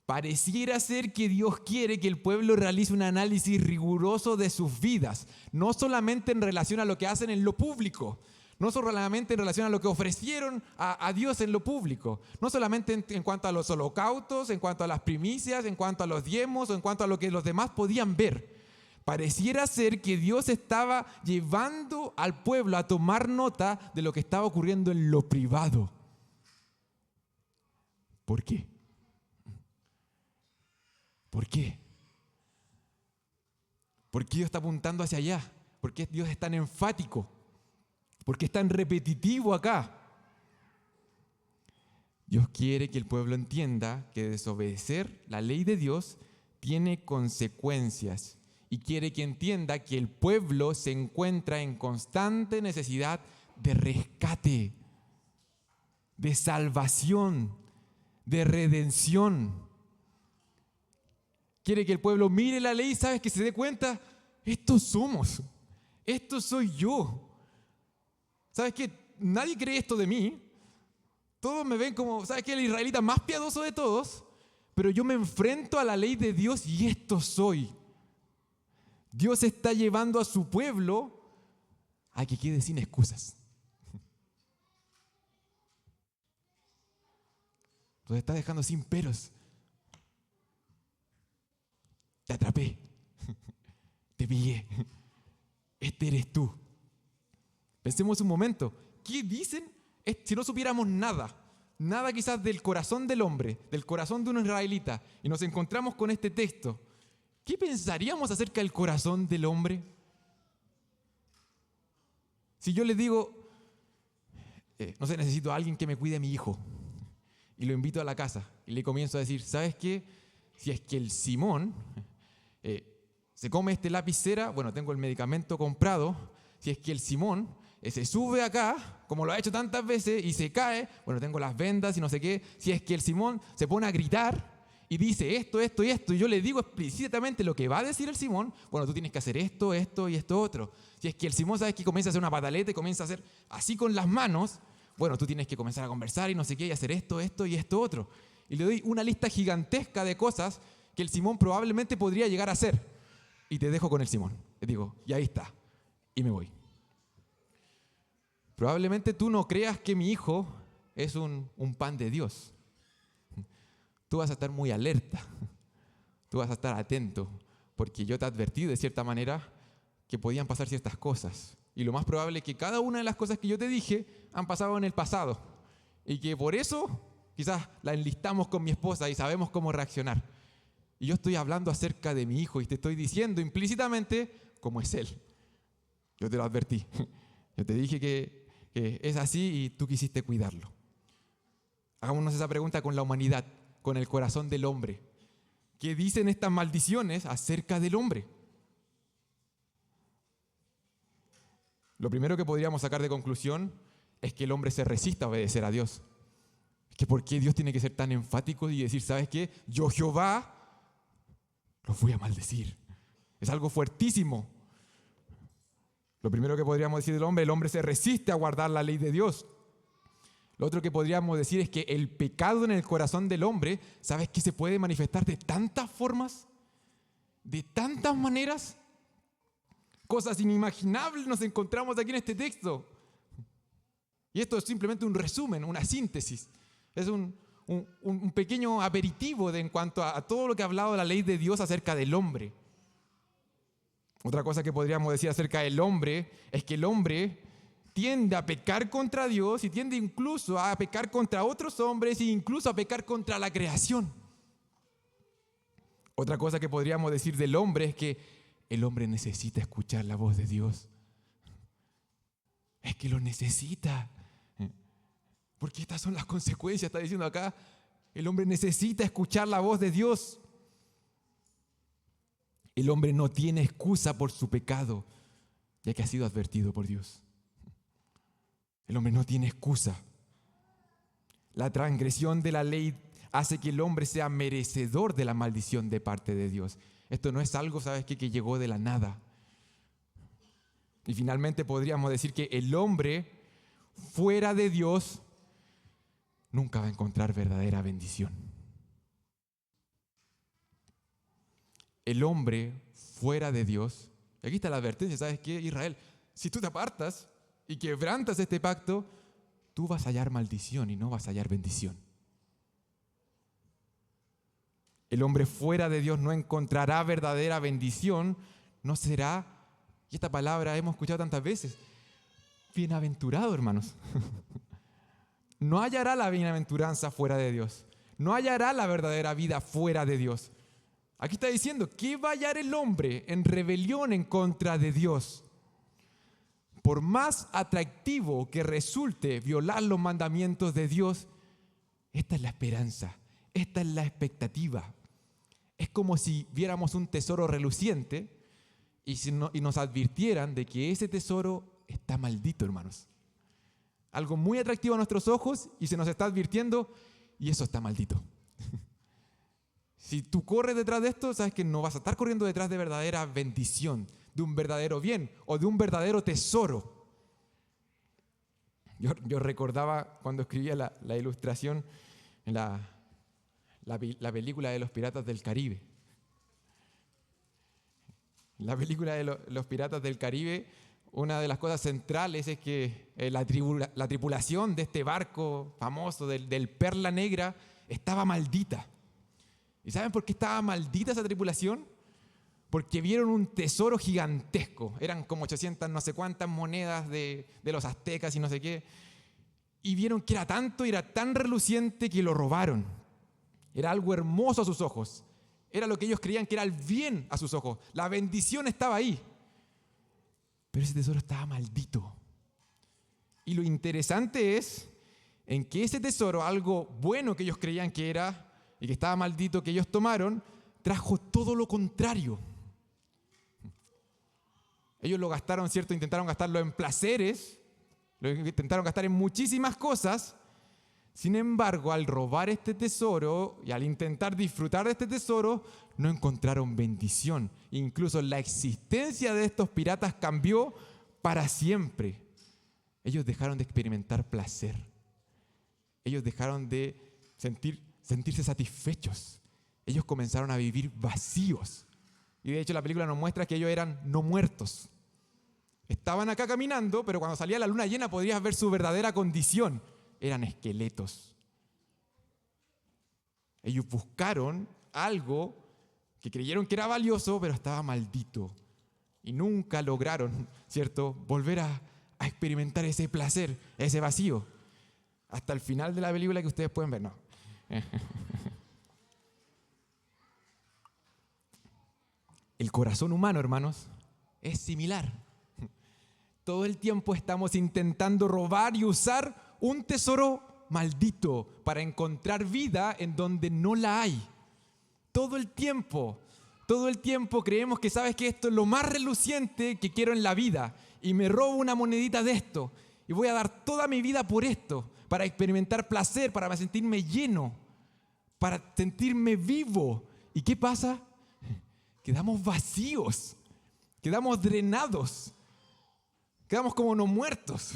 Pareciera ser que Dios quiere que el pueblo realice un análisis riguroso de sus vidas, no solamente en relación a lo que hacen en lo público, no solamente en relación a lo que ofrecieron a Dios en lo público, no solamente en cuanto a los holocaustos, en cuanto a las primicias, en cuanto a los diezmos o en cuanto a lo que los demás podían ver. Pareciera ser que Dios estaba llevando al pueblo a tomar nota de lo que estaba ocurriendo en lo privado. ¿Por qué? ¿Por qué? ¿Por qué Dios está apuntando hacia allá? ¿Por qué Dios es tan enfático? ¿Por qué es tan repetitivo acá? Dios quiere que el pueblo entienda que desobedecer la ley de Dios tiene consecuencias y quiere que entienda que el pueblo se encuentra en constante necesidad de rescate, de salvación, de redención. Quiere que el pueblo mire la ley y, ¿sabes?, que se dé cuenta, estos somos, esto soy yo. ¿Sabes qué? Nadie cree esto de mí. Todos me ven como, ¿sabes qué?, el israelita más piadoso de todos, pero yo me enfrento a la ley de Dios y esto soy. Dios está llevando a su pueblo a que quede sin excusas. Los está dejando sin peros. Te atrapé, te pillé, este eres tú. Pensemos un momento, ¿qué dicen si no supiéramos nada? Nada quizás del corazón del hombre, del corazón de un israelita, y nos encontramos con este texto. ¿Qué pensaríamos acerca del corazón del hombre? Si yo les digo, no sé, necesito a alguien que me cuide a mi hijo, y lo invito a la casa, y le comienzo a decir, ¿sabes qué? Si es que el Simón se come este lápiz cera, bueno, tengo el medicamento comprado. Si es que el Simón se sube acá, como lo ha hecho tantas veces, y se cae, bueno, tengo las vendas y no sé qué. Si es que el Simón se pone a gritar y dice esto, esto y esto, y yo le digo explícitamente lo que va a decir el Simón, bueno, tú tienes que hacer esto, esto y esto otro. Si es que el Simón, ¿sabes qué?, comienza a hacer una pataleta y comienza a hacer así con las manos, bueno, tú tienes que comenzar a conversar y no sé qué, y hacer esto, esto y esto otro. Y le doy una lista gigantesca de cosas que el Simón probablemente podría llegar a hacer. Y te dejo con el Simón. Le digo, y ahí está. Y me voy. Probablemente tú no creas que mi hijo es un pan de Dios. Tú vas a estar muy alerta. Tú vas a estar atento. Porque yo te advertí de cierta manera que podían pasar ciertas cosas. Y lo más probable es que cada una de las cosas que yo te dije han pasado en el pasado. Y que por eso quizás la enlistamos con mi esposa y sabemos cómo reaccionar. Y yo estoy hablando acerca de mi hijo y te estoy diciendo implícitamente cómo es él. Yo te lo advertí. Yo te dije que es así y tú quisiste cuidarlo. Hagámonos esa pregunta con la humanidad, con el corazón del hombre. ¿Qué dicen estas maldiciones acerca del hombre? Lo primero que podríamos sacar de conclusión es que el hombre se resiste a obedecer a Dios. Es que ¿por qué Dios tiene que ser tan enfático y decir, ¿sabes qué? Yo, Jehová, los voy a maldecir? Es algo fuertísimo. Lo primero que podríamos decir del hombre, el hombre se resiste a guardar la ley de Dios. Lo otro que podríamos decir es que el pecado en el corazón del hombre, ¿sabes qué?, se puede manifestar de tantas formas, de tantas maneras. Cosas inimaginables nos encontramos aquí en este texto. Y esto es simplemente un resumen, una síntesis. Es un pequeño aperitivo en cuanto a todo lo que ha hablado la ley de Dios acerca del hombre. Otra cosa que podríamos decir acerca del hombre es que el hombre tiende a pecar contra Dios y tiende incluso a pecar contra otros hombres e incluso a pecar contra la creación. Otra cosa que podríamos decir del hombre es que el hombre necesita escuchar la voz de Dios. Es que lo necesita. Porque estas son las consecuencias, está diciendo acá. El hombre necesita escuchar la voz de Dios. El hombre no tiene excusa por su pecado, ya que ha sido advertido por Dios. El hombre no tiene excusa. La transgresión de la ley hace que el hombre sea merecedor de la maldición de parte de Dios. Esto no es algo, ¿sabes qué?, que llegó de la nada. Y finalmente podríamos decir que el hombre fuera de Dios nunca va a encontrar verdadera bendición. El hombre fuera de Dios, y aquí está la advertencia, ¿sabes qué, Israel? Si tú te apartas y quebrantas este pacto, tú vas a hallar maldición y no vas a hallar bendición. El hombre fuera de Dios no encontrará verdadera bendición, no será, y esta palabra hemos escuchado tantas veces, bienaventurado, hermanos. No hallará la bienaventuranza fuera de Dios. No hallará la verdadera vida fuera de Dios. Aquí está diciendo, ¿qué va a hallar el hombre en rebelión en contra de Dios? Por más atractivo que resulte violar los mandamientos de Dios, Esta es la esperanza, esta es la expectativa. Es como si viéramos un tesoro reluciente y nos advirtieran de que ese tesoro está maldito, hermanos. Algo muy atractivo a nuestros ojos y se nos está advirtiendo, y eso está maldito. Si tú corres detrás de esto, sabes que no vas a estar corriendo detrás de verdadera bendición, de un verdadero bien o de un verdadero tesoro. Yo recordaba cuando escribía la ilustración en la película de los Piratas del Caribe. La película de los Piratas del Caribe, una de las cosas centrales es que la tripulación de este barco famoso del Perla Negra estaba maldita. ¿Y saben por qué estaba maldita esa tripulación? Porque vieron un tesoro gigantesco. Eran como 800 no sé cuántas monedas de los aztecas y no sé qué. Y vieron que era tanto y era tan reluciente que lo robaron. Era algo hermoso a sus ojos. Era lo que ellos creían que era el bien a sus ojos. La bendición estaba ahí. Pero ese tesoro estaba maldito. Y lo interesante es en que ese tesoro, algo bueno que ellos creían que era y que estaba maldito, que ellos tomaron, trajo todo lo contrario. Ellos lo gastaron, ¿cierto? Intentaron gastarlo en placeres, lo intentaron gastar en muchísimas cosas. Sin embargo, al robar este tesoro y al intentar disfrutar de este tesoro, no encontraron bendición. Incluso la existencia de estos piratas cambió para siempre. Ellos dejaron de experimentar placer. Ellos dejaron de sentirse satisfechos. Ellos comenzaron a vivir vacíos. Y de hecho la película nos muestra que ellos eran no muertos. Estaban acá caminando, pero cuando salía la luna llena podrías ver su verdadera condición. Eran esqueletos. Ellos buscaron algo que creyeron que era valioso, pero estaba maldito. Y nunca lograron, ¿cierto?, volver a experimentar ese placer, ese vacío. Hasta el final de la película que ustedes pueden ver, no. El corazón humano, hermanos, es similar. Todo el tiempo estamos intentando robar y usar un tesoro maldito para encontrar vida en donde no la hay. Todo el tiempo creemos que sabes que esto es lo más reluciente que quiero en la vida y me robo una monedita de esto y voy a dar toda mi vida por esto, para experimentar placer, para sentirme lleno, para sentirme vivo. ¿Y qué pasa? Quedamos vacíos, quedamos drenados, quedamos como no muertos.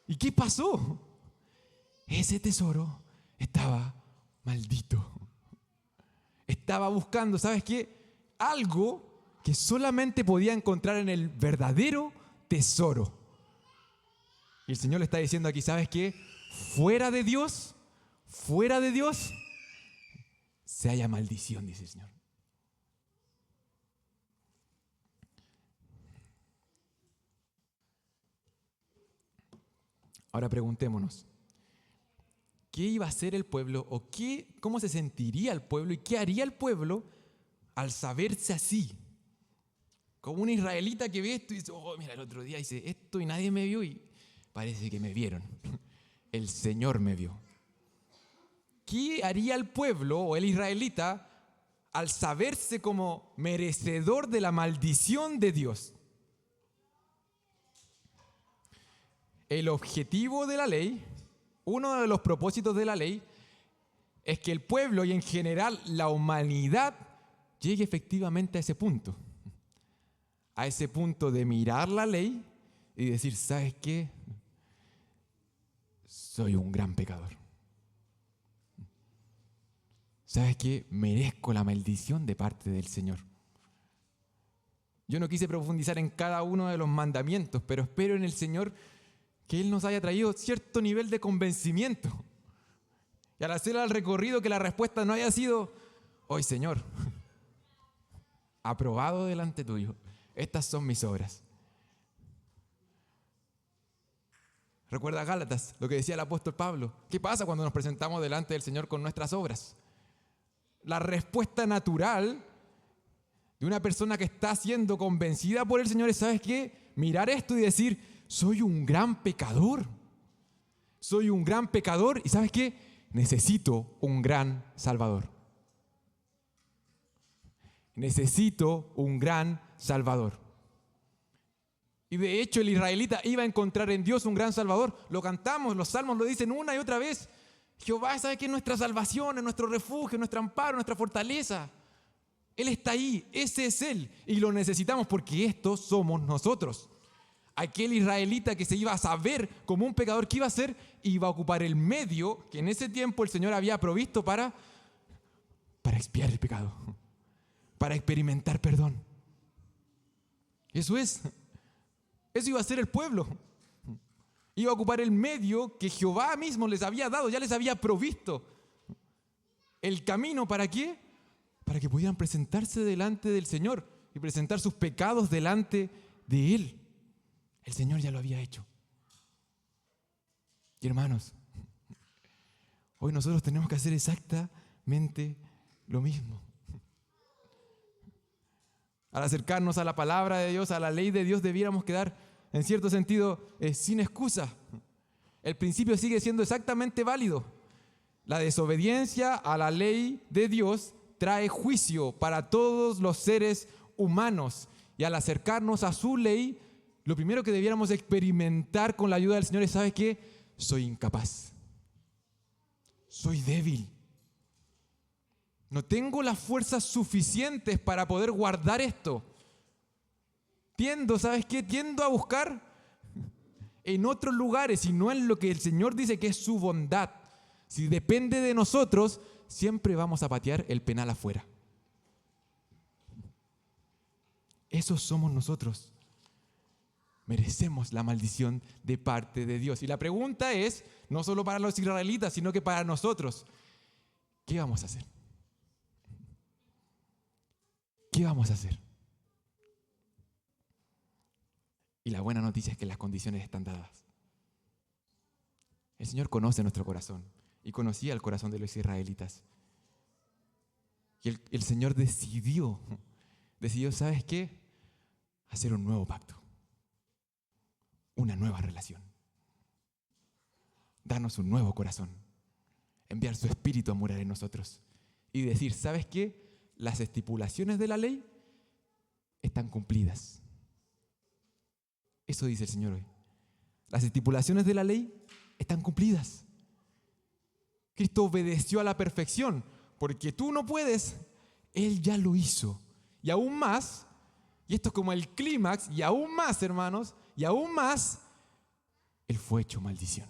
¿Y qué pasó? Ese tesoro estaba maldito. Estaba buscando, ¿sabes qué? Algo que solamente podía encontrar en el verdadero tesoro. Y el Señor le está diciendo aquí, ¿sabes qué? Fuera de Dios, se halla maldición, dice el Señor. Ahora preguntémonos, ¿qué iba a hacer el pueblo o cómo se sentiría el pueblo y qué haría el pueblo al saberse así? Como un israelita que ve esto y dice, oh, mira, el otro día hice esto y nadie me vio y parece que me vieron. El Señor me vio. ¿Qué haría el pueblo o el israelita al saberse como merecedor de la maldición de Dios? El objetivo de la ley, uno de los propósitos de la ley, es que el pueblo y en general la humanidad llegue efectivamente a ese punto. A ese punto de mirar la ley y decir, ¿sabes qué? Soy un gran pecador. ¿Sabes qué? Merezco la maldición de parte del Señor. Yo no quise profundizar en cada uno de los mandamientos, pero espero en el Señor que Él nos haya traído cierto nivel de convencimiento. Y al hacer el recorrido que la respuesta no haya sido, hoy Señor, aprobado delante tuyo, estas son mis obras. Recuerda Gálatas, lo que decía el apóstol Pablo. ¿Qué pasa cuando nos presentamos delante del Señor con nuestras obras? La respuesta natural de una persona que está siendo convencida por el Señor es, ¿sabes qué? Mirar esto y decir, soy un gran pecador. Soy un gran pecador y ¿sabes qué? necesito un gran Salvador. Necesito un gran Salvador. Y de hecho el israelita iba a encontrar en Dios un gran Salvador. Lo cantamos, los salmos lo dicen una y otra vez. Jehová sabe que es nuestra salvación, es nuestro refugio, nuestro amparo, nuestra fortaleza. Él está ahí, ese es Él. Y lo necesitamos porque estos somos nosotros. Aquel israelita que se iba a saber como un pecador, ¿qué iba a hacer? Iba a ocupar el medio que en ese tiempo el Señor había provisto para expiar el pecado, para experimentar perdón. Eso iba a ser el pueblo. Iba a ocupar el medio que Jehová mismo les había dado, ya les había provisto. ¿El camino para qué? Para que pudieran presentarse delante del Señor y presentar sus pecados delante de Él. El Señor ya lo había hecho. Y hermanos, hoy nosotros tenemos que hacer exactamente lo mismo. Al acercarnos a la palabra de Dios, a la ley de Dios, debiéramos quedar, en cierto sentido, sin excusa. El principio sigue siendo exactamente válido. La desobediencia a la ley de Dios trae juicio para todos los seres humanos. Y al acercarnos a su ley, lo primero que debiéramos experimentar con la ayuda del Señor es, ¿sabes qué? Soy incapaz. Soy débil. No tengo las fuerzas suficientes para poder guardar esto. ¿sabes qué? Tiendo a buscar en otros lugares y no en lo que el Señor dice que es su bondad. Si depende de nosotros, siempre vamos a patear el penal afuera. Esos somos nosotros. Merecemos la maldición de parte de Dios. Y la pregunta es, no solo para los israelitas, sino que para nosotros, ¿qué vamos a hacer? ¿Qué vamos a hacer? Y la buena noticia es que las condiciones están dadas. El Señor conoce nuestro corazón y conocía el corazón de los israelitas. Y el Señor decidió, ¿sabes qué? Hacer un nuevo pacto. Una nueva relación. Darnos un nuevo corazón. Enviar su Espíritu a morar en nosotros. Y decir, ¿sabes qué? Las estipulaciones de la ley están cumplidas. Eso dice el Señor hoy. Las estipulaciones de la ley están cumplidas. Cristo obedeció a la perfección. Porque tú no puedes, Él ya lo hizo. Y aún más, y esto es como el clímax, y aún más, hermanos, y aún más, Él fue hecho maldición.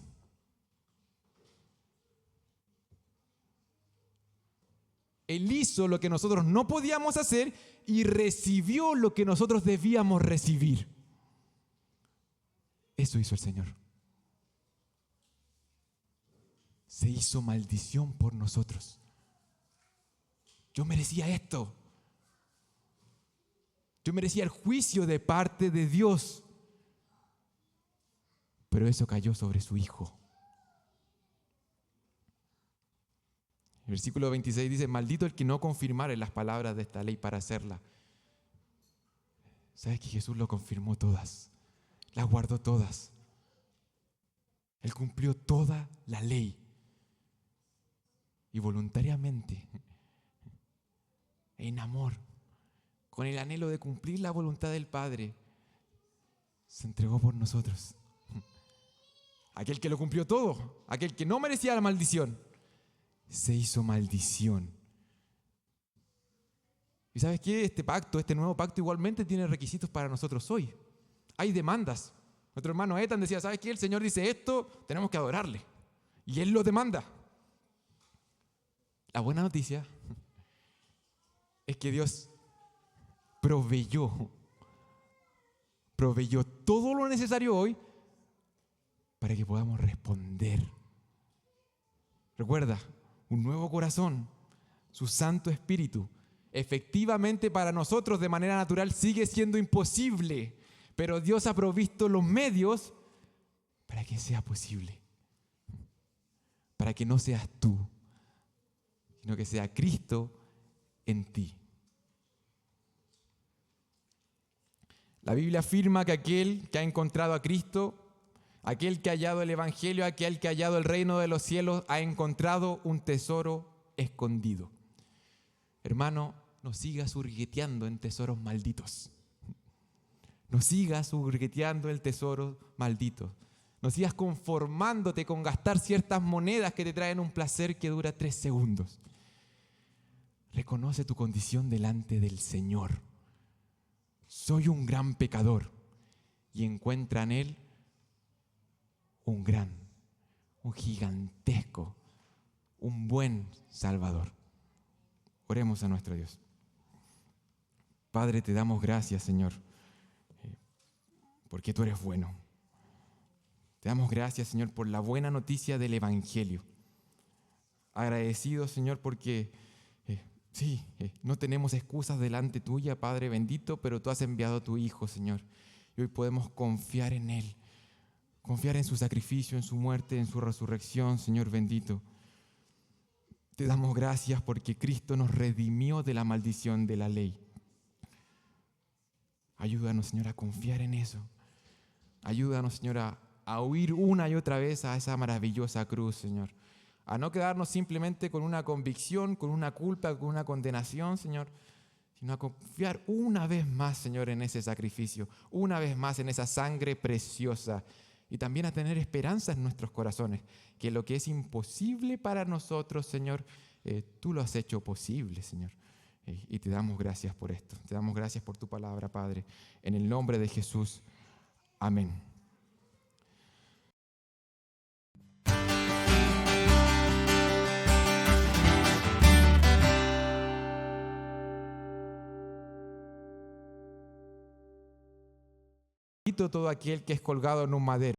Él hizo lo que nosotros no podíamos hacer y recibió lo que nosotros debíamos recibir. Eso hizo el Señor. Se hizo maldición por nosotros. Yo merecía esto. Yo merecía el juicio de parte de Dios. Pero eso cayó sobre su Hijo. El versículo 26 dice, maldito el que no confirmare las palabras de esta ley para hacerla. ¿Sabes que Jesús lo confirmó todas? Las guardó todas. Él cumplió toda la ley. Y voluntariamente, en amor, con el anhelo de cumplir la voluntad del Padre, se entregó por nosotros. Aquel que lo cumplió todo, aquel que no merecía la maldición, se hizo maldición. ¿Y sabes qué? Este nuevo pacto igualmente tiene requisitos para nosotros hoy. Hay demandas. Nuestro hermano Ethan decía, ¿sabes qué? El Señor dice esto, tenemos que adorarle. Y Él lo demanda. La buena noticia es que Dios proveyó todo lo necesario hoy para que podamos responder. Recuerda, un nuevo corazón, su Santo Espíritu. Efectivamente para nosotros de manera natural sigue siendo imposible, pero Dios ha provisto los medios para que sea posible. Para que no seas tú, sino que sea Cristo en ti. La Biblia afirma que aquel que ha encontrado a Cristo Aquel que ha hallado el Evangelio, aquel que ha hallado el reino de los cielos, ha encontrado un tesoro escondido. Hermano, no sigas hurgueteando en tesoros malditos. No sigas hurgueteando el tesoro maldito. No sigas conformándote con gastar ciertas monedas que te traen un placer que dura 3 segundos. Reconoce tu condición delante del Señor. Soy un gran pecador. Y encuentra en Él un gigantesco, un buen Salvador. Oremos a nuestro Dios. Padre, te damos gracias, Señor, porque tú eres bueno. Te damos gracias, Señor, por la buena noticia del Evangelio. Agradecido, Señor, porque no tenemos excusas delante tuya, Padre bendito, pero tú has enviado a tu Hijo, Señor. Y hoy podemos confiar en Él, confiar en su sacrificio, en su muerte, en su resurrección, Señor bendito. Te damos gracias porque Cristo nos redimió de la maldición de la ley. Ayúdanos, Señor, a confiar en eso. Ayúdanos, Señor, a huir una y otra vez a esa maravillosa cruz, Señor. A no quedarnos simplemente con una convicción, con una culpa, con una condenación, Señor, sino a confiar una vez más, Señor, en ese sacrificio, una vez más en esa sangre preciosa, y también a tener esperanza en nuestros corazones, que lo que es imposible para nosotros, Señor, tú lo has hecho posible, Señor. Y te damos gracias por esto. Te damos gracias por tu palabra, Padre. En el nombre de Jesús. Amén. Todo aquel que es colgado en un madero.